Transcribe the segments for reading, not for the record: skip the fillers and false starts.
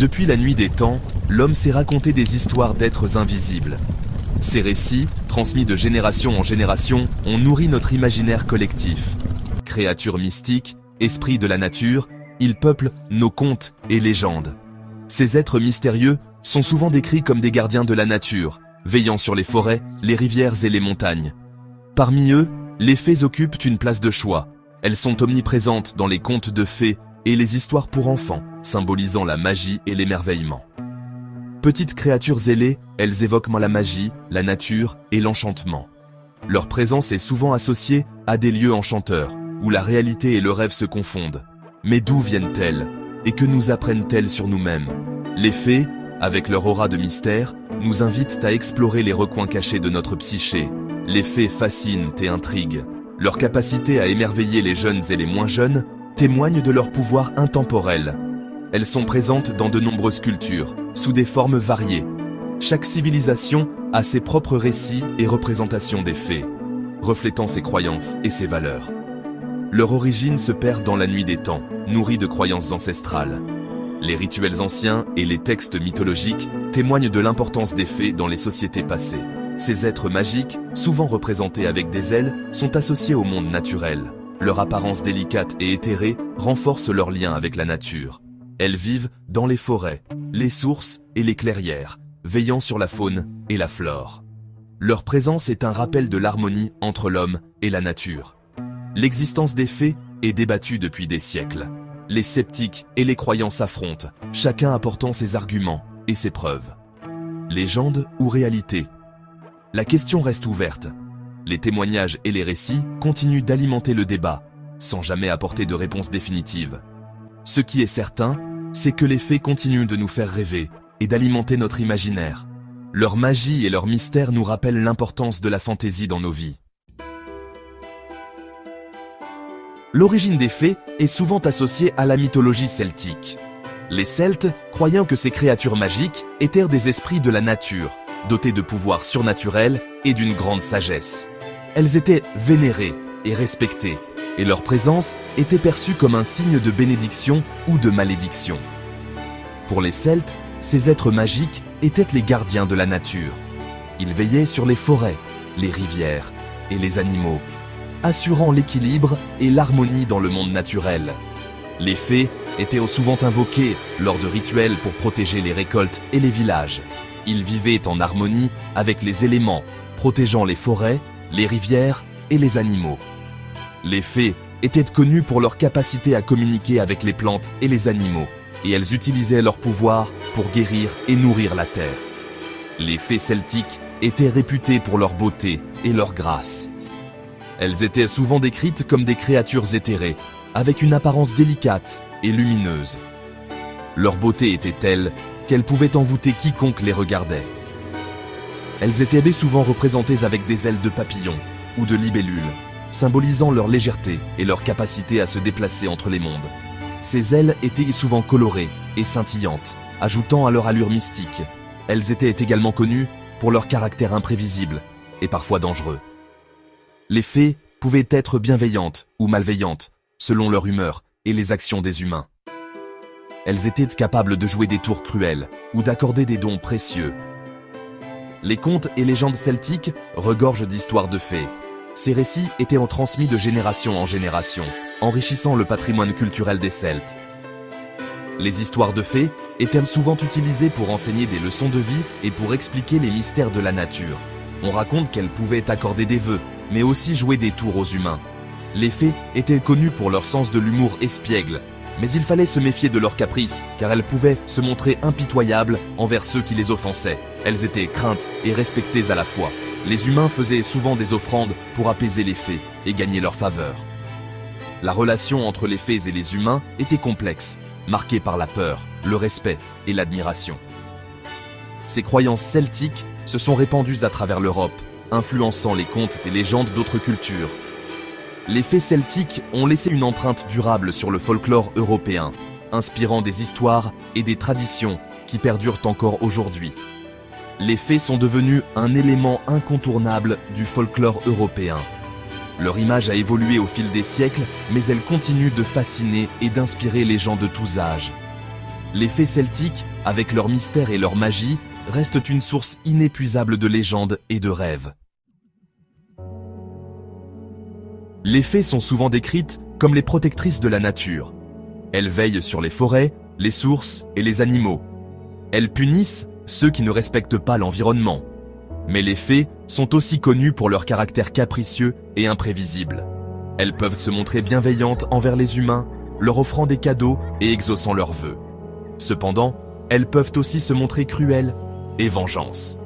Depuis la nuit des temps, l'homme s'est raconté des histoires d'êtres invisibles. Ces récits, transmis de génération en génération, ont nourri notre imaginaire collectif. Créatures mystiques, esprits de la nature, ils peuplent nos contes et légendes. Ces êtres mystérieux sont souvent décrits comme des gardiens de la nature, veillant sur les forêts, les rivières et les montagnes. Parmi eux, les fées occupent une place de choix. Elles sont omniprésentes dans les contes de fées et les histoires pour enfants, symbolisant la magie et l'émerveillement. Petites créatures ailées, elles évoquent la magie, la nature et l'enchantement. Leur présence est souvent associée à des lieux enchanteurs, où la réalité et le rêve se confondent. Mais d'où viennent-elles? Et que nous apprennent-elles sur nous-mêmes? Les fées, avec leur aura de mystère, nous invitent à explorer les recoins cachés de notre psyché. Les fées fascinent et intriguent. Leur capacité à émerveiller les jeunes et les moins jeunes témoigne de leur pouvoir intemporel. Elles sont présentes dans de nombreuses cultures, sous des formes variées. Chaque civilisation a ses propres récits et représentations des fées, reflétant ses croyances et ses valeurs. Leur origine se perd dans la nuit des temps, nourrie de croyances ancestrales. Les rituels anciens et les textes mythologiques témoignent de l'importance des fées dans les sociétés passées. Ces êtres magiques, souvent représentés avec des ailes, sont associés au monde naturel. Leur apparence délicate et éthérée renforce leur lien avec la nature. Elles vivent dans les forêts, les sources et les clairières, veillant sur la faune et la flore. Leur présence est un rappel de l'harmonie entre l'homme et la nature. L'existence des fées est débattue depuis des siècles. Les sceptiques et les croyants s'affrontent, chacun apportant ses arguments et ses preuves. Légende ou réalité? La question reste ouverte. Les témoignages et les récits continuent d'alimenter le débat, sans jamais apporter de réponse définitive. Ce qui est certain, c'est que les fées continuent de nous faire rêver et d'alimenter notre imaginaire. Leur magie et leur mystère nous rappellent l'importance de la fantaisie dans nos vies. L'origine des fées est souvent associée à la mythologie celtique. Les Celtes, croyant que ces créatures magiques étaient des esprits de la nature, dotés de pouvoirs surnaturels et d'une grande sagesse. Elles étaient vénérées et respectées, et leur présence était perçue comme un signe de bénédiction ou de malédiction. Pour les Celtes, ces êtres magiques étaient les gardiens de la nature. Ils veillaient sur les forêts, les rivières et les animaux, assurant l'équilibre et l'harmonie dans le monde naturel. Les fées étaient souvent invoquées lors de rituels pour protéger les récoltes et les villages. Ils vivaient en harmonie avec les éléments, protégeant les forêts, les rivières et les animaux. Les fées étaient connues pour leur capacité à communiquer avec les plantes et les animaux, et elles utilisaient leur pouvoir pour guérir et nourrir la terre. Les fées celtiques étaient réputées pour leur beauté et leur grâce. Elles étaient souvent décrites comme des créatures éthérées, avec une apparence délicate et lumineuse. Leur beauté était telle qu'elles pouvaient envoûter quiconque les regardait. Elles étaient souvent représentées avec des ailes de papillon ou de libellule, symbolisant leur légèreté et leur capacité à se déplacer entre les mondes. Ces ailes étaient souvent colorées et scintillantes, ajoutant à leur allure mystique. Elles étaient également connues pour leur caractère imprévisible et parfois dangereux. Les fées pouvaient être bienveillantes ou malveillantes, selon leur humeur et les actions des humains. Elles étaient capables de jouer des tours cruels ou d'accorder des dons précieux. Les contes et légendes celtiques regorgent d'histoires de fées. Ces récits étaient transmis de génération en génération, enrichissant le patrimoine culturel des Celtes. Les histoires de fées étaient souvent utilisées pour enseigner des leçons de vie et pour expliquer les mystères de la nature. On raconte qu'elles pouvaient accorder des vœux, mais aussi jouer des tours aux humains. Les fées étaient connues pour leur sens de l'humour espiègle, mais il fallait se méfier de leurs caprices, car elles pouvaient se montrer impitoyables envers ceux qui les offensaient. Elles étaient craintes et respectées à la fois. Les humains faisaient souvent des offrandes pour apaiser les fées et gagner leur faveur. La relation entre les fées et les humains était complexe, marquée par la peur, le respect et l'admiration. Ces croyances celtiques se sont répandues à travers l'Europe, influençant les contes et légendes d'autres cultures. Les fées celtiques ont laissé une empreinte durable sur le folklore européen, inspirant des histoires et des traditions qui perdurent encore aujourd'hui. Les fées sont devenues un élément incontournable du folklore européen. Leur image a évolué au fil des siècles, mais elle continue de fasciner et d'inspirer les gens de tous âges. Les fées celtiques, avec leur mystère et leur magie, restent une source inépuisable de légendes et de rêves. Les fées sont souvent décrites comme les protectrices de la nature. Elles veillent sur les forêts, les sources et les animaux. Elles punissent ceux qui ne respectent pas l'environnement. Mais les fées sont aussi connues pour leur caractère capricieux et imprévisible. Elles peuvent se montrer bienveillantes envers les humains, leur offrant des cadeaux et exaucant leurs vœux. Cependant, elles peuvent aussi se montrer cruelles et vengeances.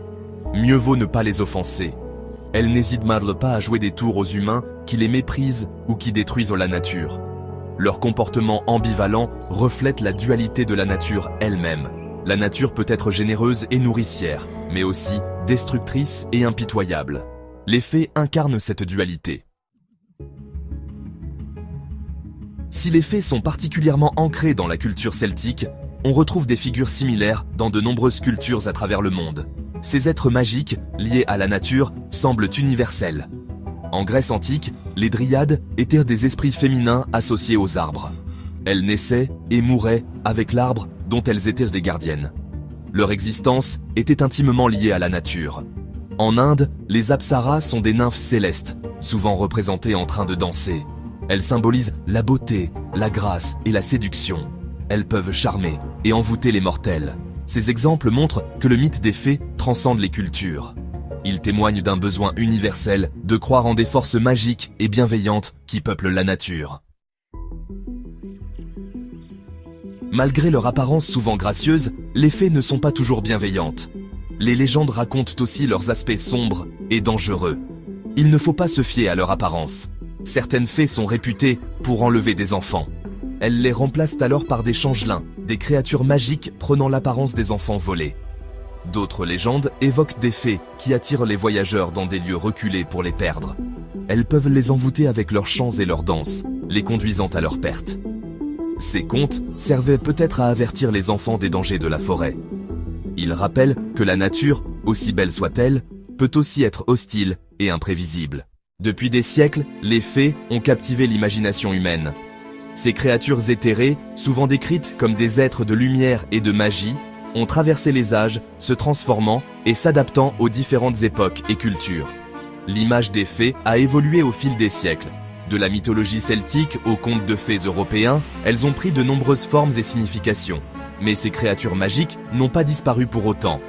Mieux vaut ne pas les offenser. Elles n'hésitent pas à jouer des tours aux humains qui les méprisent ou qui détruisent la nature. Leur comportement ambivalent reflète la dualité de la nature elle-même. La nature peut être généreuse et nourricière, mais aussi destructrice et impitoyable. Les fées incarnent cette dualité. Si les fées sont particulièrement ancrées dans la culture celtique, on retrouve des figures similaires dans de nombreuses cultures à travers le monde. Ces êtres magiques, liés à la nature, semblent universels. En Grèce antique, les dryades étaient des esprits féminins associés aux arbres. Elles naissaient et mouraient avec l'arbre dont elles étaient les gardiennes. Leur existence était intimement liée à la nature. En Inde, les apsaras sont des nymphes célestes, souvent représentées en train de danser. Elles symbolisent la beauté, la grâce et la séduction. Elles peuvent charmer et envoûter les mortels. Ces exemples montrent que le mythe des fées transcende les cultures. Il témoigne d'un besoin universel de croire en des forces magiques et bienveillantes qui peuplent la nature. Malgré leur apparence souvent gracieuse, les fées ne sont pas toujours bienveillantes. Les légendes racontent aussi leurs aspects sombres et dangereux. Il ne faut pas se fier à leur apparence. Certaines fées sont réputées pour enlever des enfants. Elles les remplacent alors par des changelins, des créatures magiques prenant l'apparence des enfants volés. D'autres légendes évoquent des fées qui attirent les voyageurs dans des lieux reculés pour les perdre. Elles peuvent les envoûter avec leurs chants et leurs danses, les conduisant à leur perte. Ces contes servaient peut-être à avertir les enfants des dangers de la forêt. Ils rappellent que la nature, aussi belle soit-elle, peut aussi être hostile et imprévisible. Depuis des siècles, les fées ont captivé l'imagination humaine. Ces créatures éthérées, souvent décrites comme des êtres de lumière et de magie, ont traversé les âges, se transformant et s'adaptant aux différentes époques et cultures. L'image des fées a évolué au fil des siècles. De la mythologie celtique aux contes de fées européens, elles ont pris de nombreuses formes et significations. Mais ces créatures magiques n'ont pas disparu pour autant.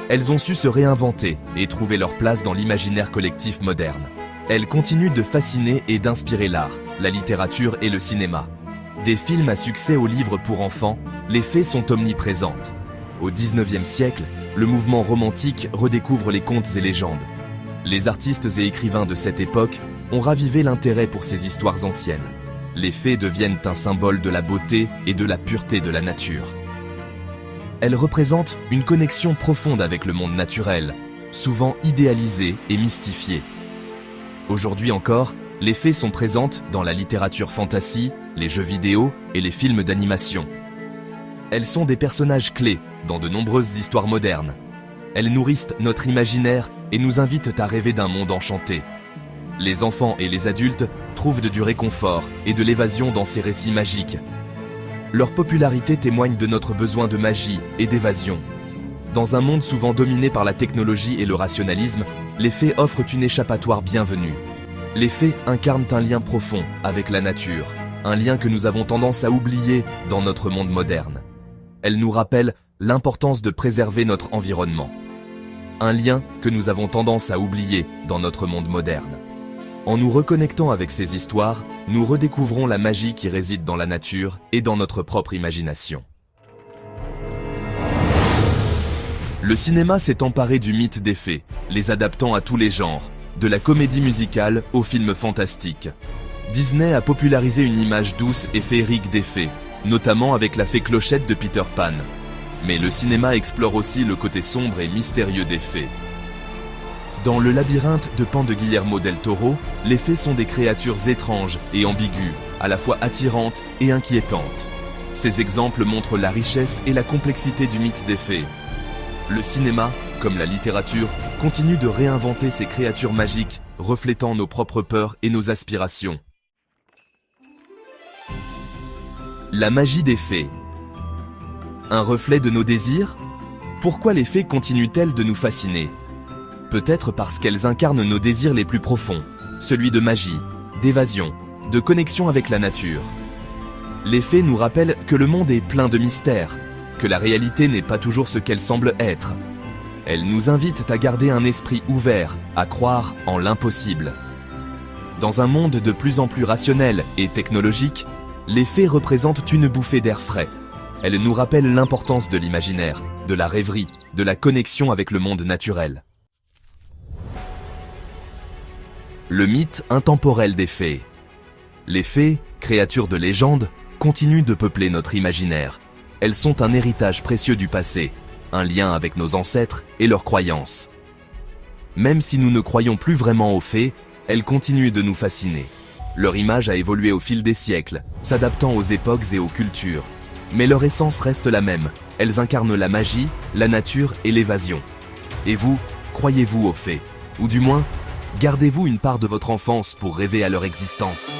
Elles ont su se réinventer et trouver leur place dans l'imaginaire collectif moderne. Elles continuent de fasciner et d'inspirer l'art, la littérature et le cinéma. Des films à succès aux livres pour enfants, les fées sont omniprésentes. Au XIXe siècle, le mouvement romantique redécouvre les contes et légendes. Les artistes et écrivains de cette époque ont ravivé l'intérêt pour ces histoires anciennes. Les fées deviennent un symbole de la beauté et de la pureté de la nature. Elles représentent une connexion profonde avec le monde naturel, souvent idéalisé et mystifié. Aujourd'hui encore, les fées sont présentes dans la littérature fantasy, les jeux vidéo et les films d'animation. Elles sont des personnages clés dans de nombreuses histoires modernes. Elles nourrissent notre imaginaire et nous invitent à rêver d'un monde enchanté. Les enfants et les adultes trouvent du réconfort et de l'évasion dans ces récits magiques. Leur popularité témoigne de notre besoin de magie et d'évasion. Dans un monde souvent dominé par la technologie et le rationalisme, les fées offrent une échappatoire bienvenue. Les fées incarnent un lien profond avec la nature, un lien que nous avons tendance à oublier dans notre monde moderne. Elles nous rappellent l'importance de préserver notre environnement. Un lien que nous avons tendance à oublier dans notre monde moderne. En nous reconnectant avec ces histoires, nous redécouvrons la magie qui réside dans la nature et dans notre propre imagination. Le cinéma s'est emparé du mythe des fées, les adaptant à tous les genres, de la comédie musicale aux films fantastiques. Disney a popularisé une image douce et féerique des fées, notamment avec la fée Clochette de Peter Pan. Mais le cinéma explore aussi le côté sombre et mystérieux des fées. Dans Le labyrinthe de Pan de Guillermo del Toro, les fées sont des créatures étranges et ambiguës, à la fois attirantes et inquiétantes. Ces exemples montrent la richesse et la complexité du mythe des fées. Le cinéma, comme la littérature, continue de réinventer ces créatures magiques, reflétant nos propres peurs et nos aspirations. La magie des fées. un reflet de nos désirs? Pourquoi les fées continuent-elles de nous fasciner? Peut-être parce qu'elles incarnent nos désirs les plus profonds, celui de magie, d'évasion, de connexion avec la nature. Les fées nous rappellent que le monde est plein de mystères, que la réalité n'est pas toujours ce qu'elle semble être. Elles nous invitent à garder un esprit ouvert, à croire en l'impossible. Dans un monde de plus en plus rationnel et technologique, les fées représentent une bouffée d'air frais. Elles nous rappellent l'importance de l'imaginaire, de la rêverie, de la connexion avec le monde naturel. Le mythe intemporel des fées. Les fées, créatures de légende, continuent de peupler notre imaginaire. Elles sont un héritage précieux du passé, un lien avec nos ancêtres et leurs croyances. Même si nous ne croyons plus vraiment aux fées, elles continuent de nous fasciner. Leur image a évolué au fil des siècles, s'adaptant aux époques et aux cultures. Mais leur essence reste la même, elles incarnent la magie, la nature et l'évasion. Et vous, croyez-vous aux fées? Ou du moins, gardez-vous une part de votre enfance pour rêver à leur existence?